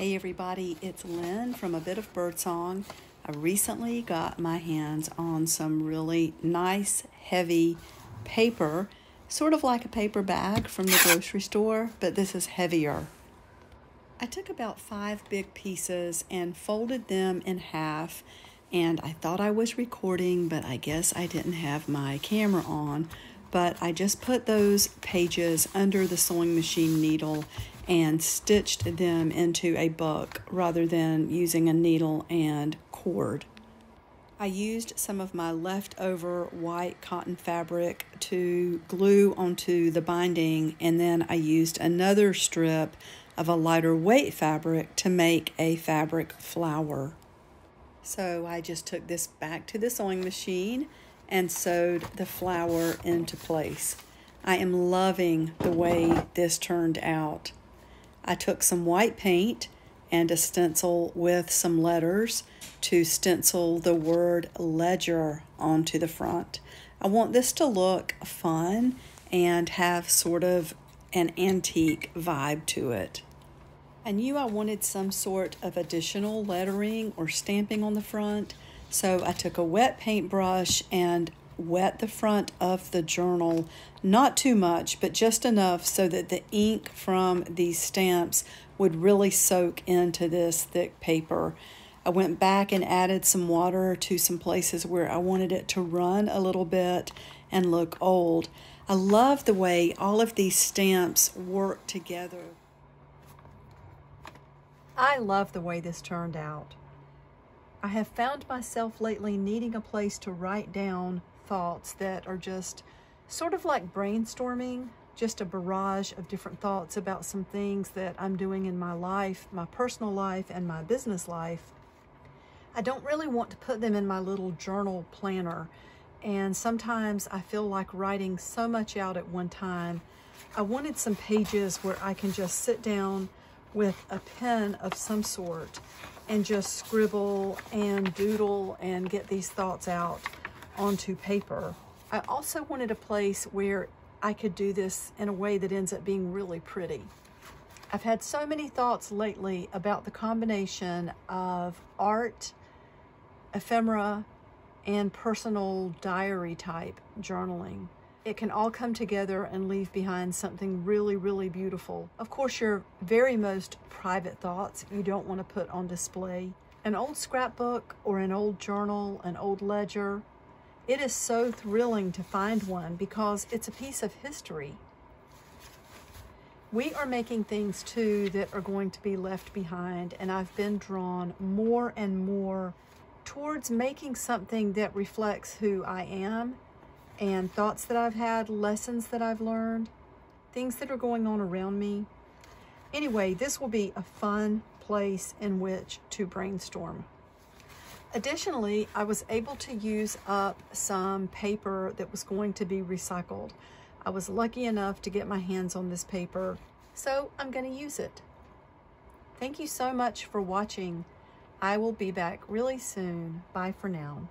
Hey everybody, it's Lynn from A Bit of Birdsong. I recently got my hands on some really nice, heavy paper, sort of like a paper bag from the grocery store, but this is heavier. I took about 5 big pieces and folded them in half, and I thought I was recording, but I guess I didn't have my camera on. But I just put those pages under the sewing machine needle and stitched them into a book rather than using a needle and cord. I used some of my leftover white cotton fabric to glue onto the binding, and then I used another strip of a lighter weight fabric to make a fabric flower. So I just took this back to the sewing machine and sewed the flower into place. I am loving the way this turned out. I took some white paint and a stencil with some letters to stencil the word ledger onto the front. I want this to look fun and have sort of an antique vibe to it. I knew I wanted some sort of additional lettering or stamping on the front, so I took a wet paintbrush and wet the front of the journal, not too much, but just enough so that the ink from these stamps would really soak into this thick paper. I went back and added some water to some places where I wanted it to run a little bit and look old. I love the way all of these stamps work together. I love the way this turned out. I have found myself lately needing a place to write down thoughts that are just sort of like brainstorming, just a barrage of different thoughts about some things that I'm doing in my life, my personal life and my business life. I don't really want to put them in my little journal planner, and sometimes I feel like writing so much out at one time. I wanted some pages where I can just sit down with a pen of some sort and just scribble and doodle and get these thoughts out onto paper. I also wanted a place where I could do this in a way that ends up being really pretty. I've had so many thoughts lately about the combination of art, ephemera, and personal diary type journaling. It can all come together and leave behind something really, really beautiful. Of course, your very most private thoughts you don't want to put on display. An old scrapbook or an old journal, an old ledger. It is so thrilling to find one because it's a piece of history. We are making things too that are going to be left behind, and I've been drawn more and more towards making something that reflects who I am and thoughts that I've had, lessons that I've learned, things that are going on around me. Anyway, this will be a fun place in which to brainstorm. Additionally, I was able to use up some paper that was going to be recycled. I was lucky enough to get my hands on this paper, so I'm going to use it. Thank you so much for watching. I will be back really soon. Bye for now.